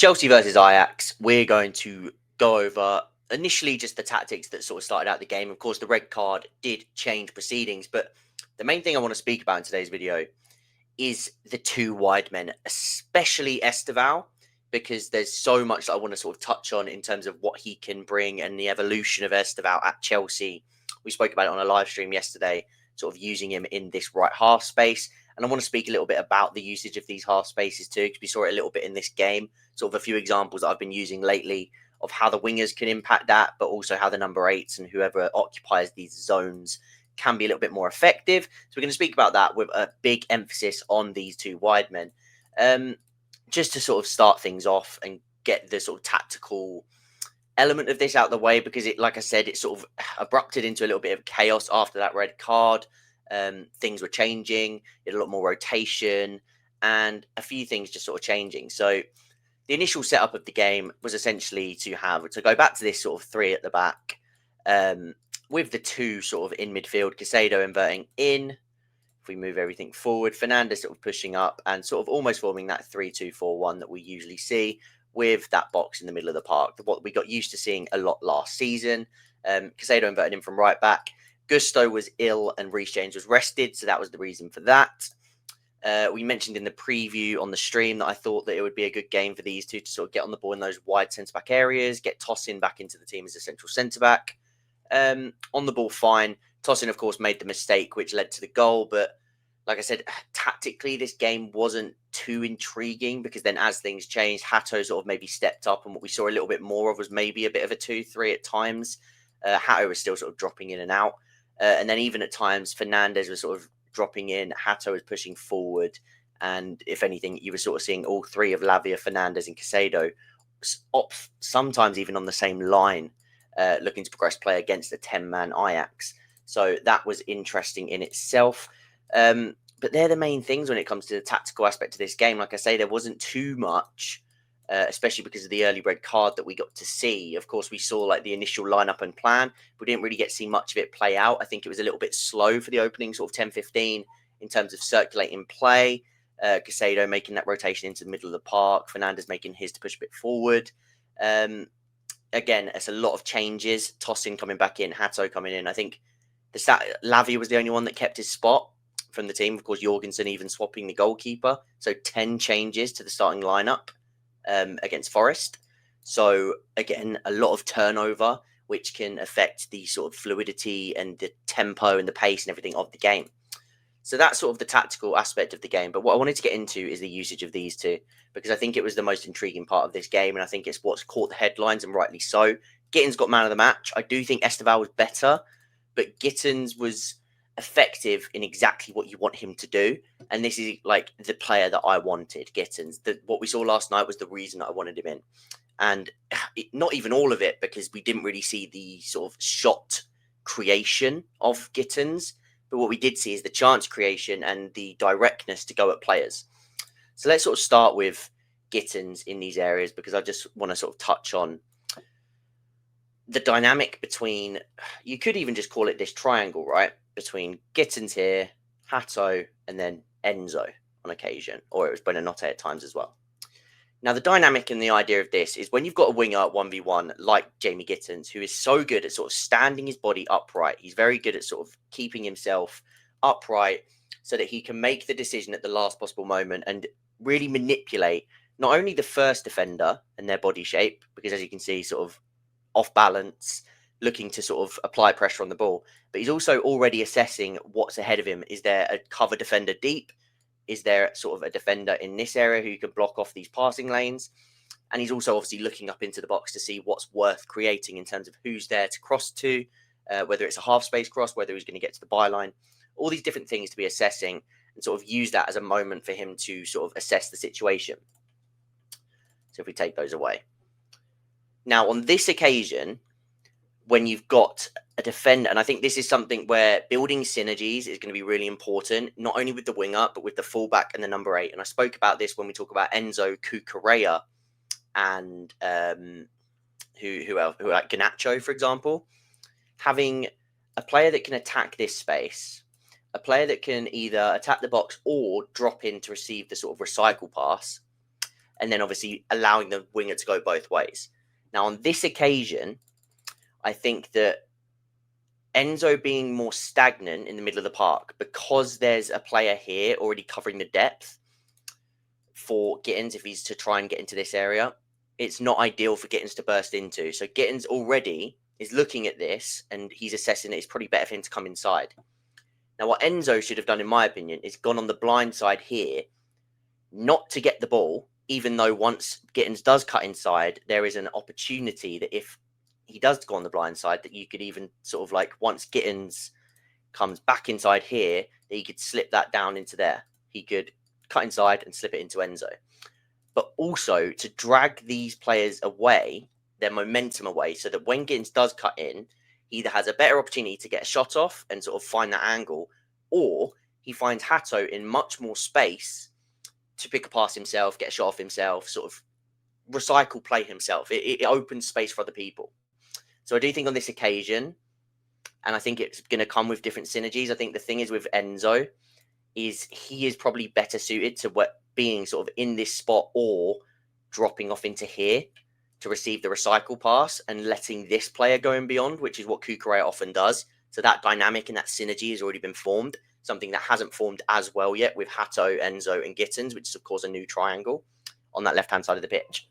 Chelsea versus Ajax, we're going to go over initially just the tactics that sort of started out the game. Of course, the red card did change proceedings, but the main thing I want to speak about in today's video is the two wide men, especially Estevao, because there's so much that I want to sort of touch on in terms of what he can bring and the evolution of Estevao at Chelsea. We spoke about it on a live stream yesterday, sort of using him in this right half space. And I want to speak a little bit about the usage of these half spaces too, because we saw it a little bit in this game. Sort of a few examples that I've been using lately of how the wingers can impact that, but also how the number eights and whoever occupies these zones can be a little bit more effective. So we're going to speak about that with a big emphasis on these two wide men. Just to sort of start things off and get the sort of tactical element of this out of the way, because it, like I said, it sort of abrupted into a little bit of chaos after that red card. Things were changing, a lot more rotation, and a few things just sort of changing. So the initial setup of the game was essentially to go back to this sort of three at the back, with the two sort of in midfield, Caicedo inverting in. If we move everything forward, Fernandes sort of pushing up and sort of almost forming that 3-2-4-1 that we usually see with that box in the middle of the park, what we got used to seeing a lot last season. Caicedo inverted in from right back. Gusto was ill and Reece James was rested, so that was the reason for that. We mentioned in the preview on the stream that I thought that it would be a good game for these two to sort of get on the ball in those wide centre-back areas, get Tosin back into the team as a central centre-back. On the ball, fine. Tosin, of course, made the mistake, which led to the goal. But like I said, tactically, this game wasn't too intriguing because then as things changed, Hato sort of maybe stepped up. And what we saw a little bit more of was maybe a bit of a 2-3 at times. Hato was still sort of dropping in and out. And then even at times, Fernandes was sort of dropping in. Hato was pushing forward. And if anything, you were sort of seeing all three of Lavia, Fernandes and Caicedo sometimes even on the same line, looking to progress play against a 10-man Ajax. So that was interesting in itself. But they're the main things when it comes to the tactical aspect of this game. Like I say, there wasn't too much, especially because of the early red card that we got to see. Of course, we saw like the initial lineup and plan. We didn't really get to see much of it play out. I think it was a little bit slow for the opening sort of 10-15 in terms of circulating play. Caicedo making that rotation into the middle of the park. Fernandes making his to push a bit forward. Again, it's a lot of changes. Tosin coming back in, Hato coming in. I think Lavia was the only one that kept his spot from the team. Of course, Jorgensen even swapping the goalkeeper. So 10 changes to the starting lineup against Forest. So again, a lot of turnover, which can affect the sort of fluidity and the tempo and the pace and everything of the game. So that's sort of the tactical aspect of the game. But what I wanted to get into is the usage of these two, because I think it was the most intriguing part of this game. And I think it's what's caught the headlines, and rightly so. Gittens got man of the match. I do think Estevao was better, but Gittens was effective in exactly what you want him to do. And this is like the player that I wanted, Gittens. What we saw last night was the reason I wanted him in. And not even all of it, because we didn't really see the sort of shot creation of Gittens. But what we did see is the chance creation and the directness to go at players. So let's sort of start with Gittens in these areas, because I just want to sort of touch on the dynamic between, you could even just call it this triangle, right? Between Gittens here, Hato, and then Enzo on occasion, or it was Buonanotte at times as well. Now, the dynamic and the idea of this is when you've got a winger 1v1 like Jamie Gittens, who is so good at sort of standing his body upright. He's very good at sort of keeping himself upright so that he can make the decision at the last possible moment and really manipulate not only the first defender and their body shape, because as you can see, sort of off balance, looking to sort of apply pressure on the ball, but he's also already assessing what's ahead of him. Is there a cover defender deep? Is there sort of a defender in this area who can block off these passing lanes? And he's also obviously looking up into the box to see what's worth creating in terms of who's there to cross to, whether it's a half space cross, whether he's going to get to the byline, all these different things to be assessing, and sort of use that as a moment for him to sort of assess the situation. So if we take those away. Now, on this occasion, when you've got a defender, and I think this is something where building synergies is going to be really important, not only with the winger, but with the fullback and the number 8. And I spoke about this when we talk about Enzo, Cucurella, and who else? Who like Garnacho, for example. Having a player that can attack this space, a player that can either attack the box or drop in to receive the sort of recycle pass, and then obviously allowing the winger to go both ways. Now, on this occasion, I think that Enzo being more stagnant in the middle of the park, because there's a player here already covering the depth for Gittens if he's to try and get into this area, it's not ideal for Gittens to burst into. So Gittens already is looking at this and he's assessing it's probably better for him to come inside. Now, what Enzo should have done, in my opinion, is gone on the blind side here, not to get the ball, even though once Gittens does cut inside, there is an opportunity that if he does go on the blind side, that you could even sort of like, once Gittens comes back inside here, that he could slip that down into there. He could cut inside and slip it into Enzo. But also to drag these players away, their momentum away, so that when Gittens does cut in, he either has a better opportunity to get a shot off and sort of find that angle, or he finds Hato in much more space to pick a pass himself, get a shot off himself, sort of recycle play himself. It opens space for other people. So I do think on this occasion, and I think it's going to come with different synergies. I think the thing is with Enzo is he is probably better suited to being sort of in this spot or dropping off into here to receive the recycle pass and letting this player go and beyond, which is what Kukurea often does. So that dynamic and that synergy has already been formed, something that hasn't formed as well yet with Hato, Enzo, and Gittens, which is, of course, a new triangle on that left-hand side of the pitch.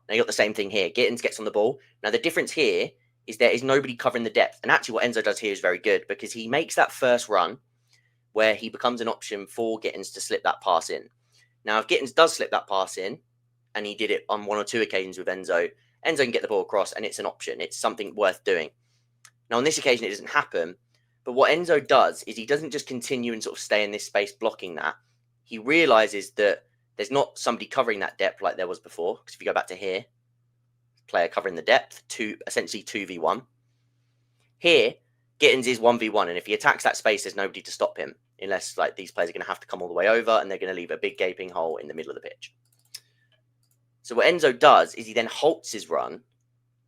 Now, you got the same thing here. Gittens gets on the ball. Now, the difference here is there is nobody covering the depth. And actually, what Enzo does here is very good because he makes that first run where he becomes an option for Gittens to slip that pass in. Now, if Gittens does slip that pass in, and he did it on one or two occasions with Enzo, Enzo can get the ball across, and it's an option. It's something worth doing. Now, on this occasion, it doesn't happen. But what Enzo does is he doesn't just continue and sort of stay in this space blocking that. He realizes that there's not somebody covering that depth like there was before. Because if you go back to here, player covering the depth, essentially 2v1. Here, Gittens is 1v1, and if he attacks that space, there's nobody to stop him. Unless like these players are going to have to come all the way over, and they're going to leave a big gaping hole in the middle of the pitch. So what Enzo does is he then halts his run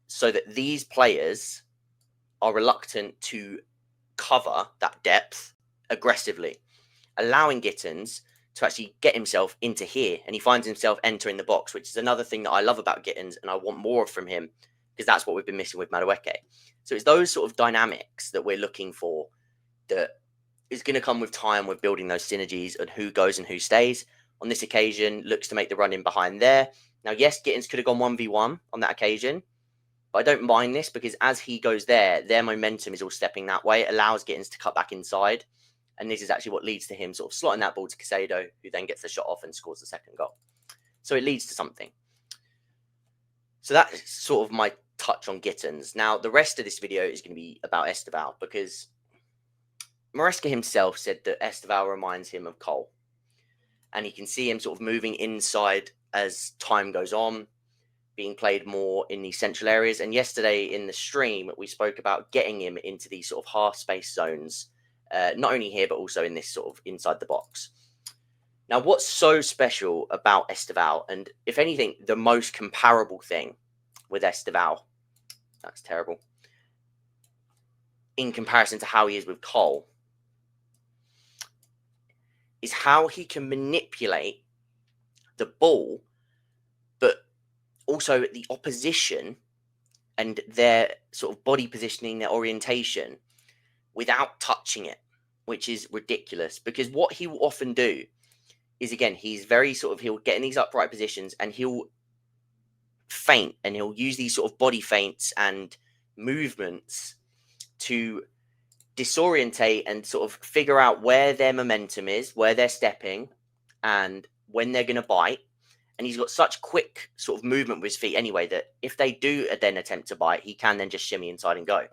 so that these players are reluctant to cover that depth aggressively, allowing Gittens to actually get himself into here, and he finds himself entering the box, which is another thing that I love about Gittens, and I want more from him because that's what we've been missing with Maresca. So it's those sort of dynamics that we're looking for that is going to come with time with building those synergies and who goes and who stays. On this occasion, looks to make the run in behind there. Now, yes, Gittens could have gone 1v1 on that occasion, but I don't mind this because as he goes there, their momentum is all stepping that way. It allows Gittens to cut back inside. And this is actually what leads to him sort of slotting that ball to Casado, who then gets the shot off and scores the second goal. So it leads to something. So that's sort of my touch on Gittens. Now, the rest of this video is going to be about Estevao because Maresca himself said that Estevao reminds him of Cole. And he can see him sort of moving inside as time goes on, being played more in these central areas. And yesterday in the stream, we spoke about getting him into these sort of half space zones, not only here, but also in this sort of inside the box. Now, what's so special about Estevao, and if anything, the most comparable thing with Estevao, that's terrible, in comparison to how he is with Cole, is how he can manipulate the ball, but also the opposition and their sort of body positioning, their orientation, without touching it, which is ridiculous. Because what he will often do is, again, he's very sort of, he'll get in these upright positions and he'll feint and he'll use these sort of body feints and movements to disorientate and sort of figure out where their momentum is, where they're stepping, and when they're going to bite. And he's got such quick sort of movement with his feet anyway that if they do then attempt to bite, he can then just shimmy inside and go.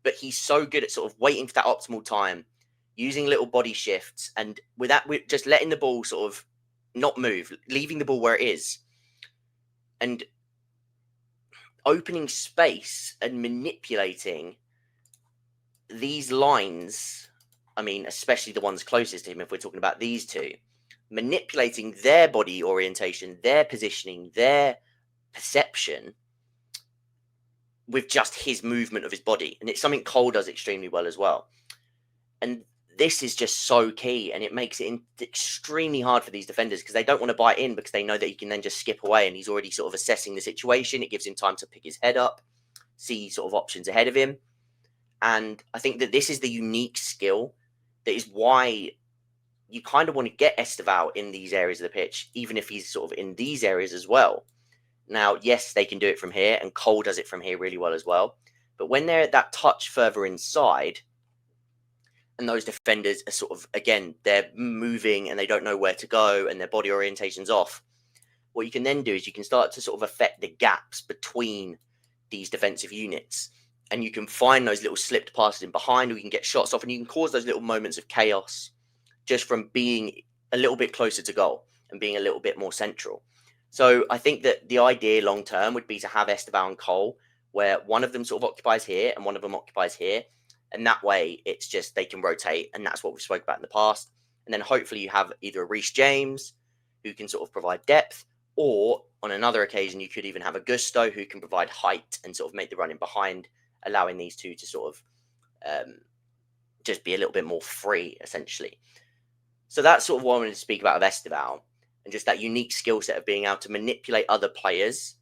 But he's so good at sort of waiting for that optimal time, using little body shifts, and with just letting the ball sort of not move, leaving the ball where it is, and opening space and manipulating these lines. I mean, especially the ones closest to him, if we're talking about these two, manipulating their body orientation, their positioning, their perception with just his movement of his body. And it's something Cole does extremely well as well. And this is just so key, and it makes it extremely hard for these defenders because they don't want to bite in because they know that he can then just skip away and he's already sort of assessing the situation. It gives him time to pick his head up, see sort of options ahead of him. And I think that this is the unique skill that is why you kind of want to get Estevao in these areas of the pitch, even if he's sort of in these areas as well. Now, yes, they can do it from here, and Cole does it from here really well as well. But when they're at that touch further inside, and those defenders are sort of, again, they're moving and they don't know where to go and their body orientation's off, what you can then do is you can start to sort of affect the gaps between these defensive units. And you can find those little slipped passes in behind, or you can get shots off, and you can cause those little moments of chaos just from being a little bit closer to goal and being a little bit more central. So I think that the idea long term would be to have Estevao and Cole, where one of them sort of occupies here and one of them occupies here. And that way it's just they can rotate. And that's what we spoke about in the past. And then hopefully you have either a Reece James who can sort of provide depth, or on another occasion, you could even have a Gusto who can provide height and sort of make the run in behind, allowing these two to sort of just be a little bit more free, essentially. So that's sort of what I wanted to speak about of Estevao, and just that unique skill set of being able to manipulate other players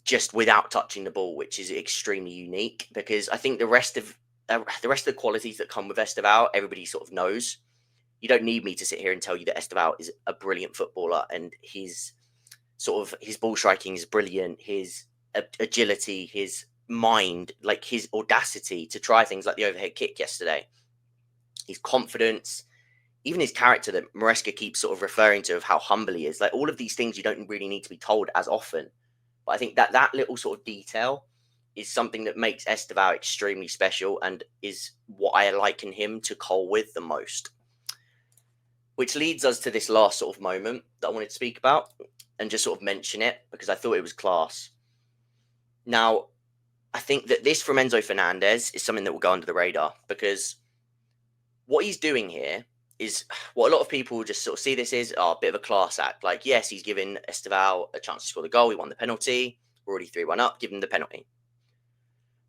just without touching the ball, which is extremely unique, because I think the rest of the qualities that come with Estevao, everybody sort of knows. You don't need me to sit here and tell you that Estevao is a brilliant footballer, and his ball striking is brilliant, his agility, his mind, like his audacity to try things like the overhead kick yesterday, his confidence, even his character that Maresca keeps sort of referring to, of how humble he is. Like, all of these things you don't really need to be told as often. But I think that that little sort of detail is something that makes Estevao extremely special, and is what I liken him to Cole with the most. Which leads us to this last sort of moment that I wanted to speak about and just sort of mention it because I thought it was class. Now, I think that this from Enzo Fernandez is something that will go under the radar, because what he's doing here is what a lot of people just sort of see this as a bit of a class act. Like, yes, he's giving Estevao a chance to score the goal. He won the penalty. We're already 3-1 up. Give him the penalty.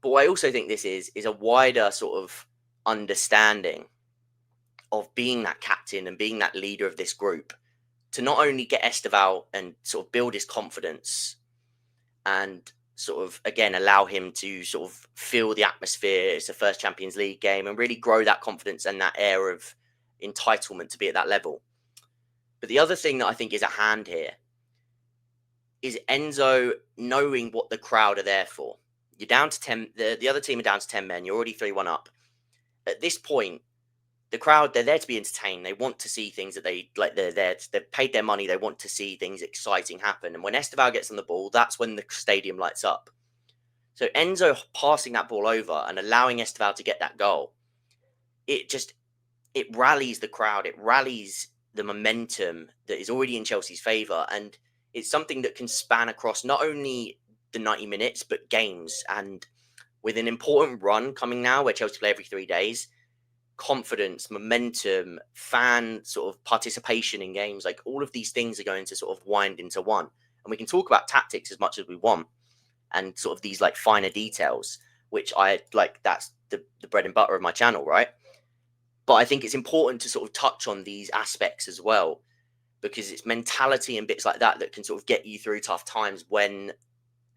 But what I also think this is a wider sort of understanding of being that captain and being that leader of this group, to not only get Estevao and sort of build his confidence and sort of, again, allow him to sort of feel the atmosphere. It's the first Champions League game, and really grow that confidence and that air of entitlement to be at that level. But the other thing that I think is at hand here is Enzo knowing what the crowd are there for. You're down to 10, the other team are down to 10 men, you're already 3-1 up. At this point, the crowd, they're there to be entertained. They want to see things that they've paid their money. They want to see things exciting happen. And when Estevao gets on the ball, that's when the stadium lights up. So Enzo passing that ball over and allowing Estevao to get that goal, it rallies the crowd. It rallies the momentum that is already in Chelsea's favour. And it's something that can span across not only the 90 minutes, but games. And with an important run coming now where Chelsea play every 3 days, confidence, momentum, fan sort of participation in games, like all of these things are going to sort of wind into one. And we can talk about tactics as much as we want, and sort of these like finer details, which I like, that's the bread and butter of my channel, right? But I think it's important to sort of touch on these aspects as well, because it's mentality and bits like that that can sort of get you through tough times, when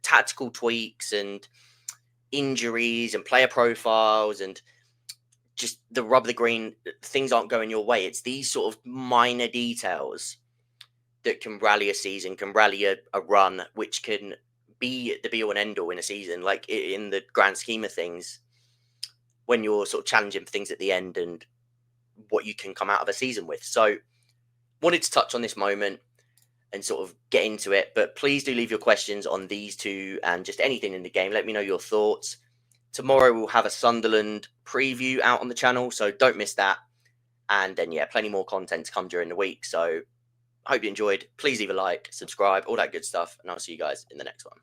tactical tweaks and injuries and player profiles and just the rub of the green, things aren't going your way. It's these sort of minor details that can rally a season, can rally a run, which can be the be all and end all in a season, like in the grand scheme of things, when you're sort of challenging for things at the end and what you can come out of a season with. So wanted to touch on this moment and sort of get into it, but please do leave your questions on these two and just anything in the game. Let me know your thoughts. Tomorrow we'll have a Sunderland preview out on the channel, so don't miss that. And then, yeah, plenty more content to come during the week. So I hope you enjoyed. Please leave a like, subscribe, all that good stuff, and I'll see you guys in the next one.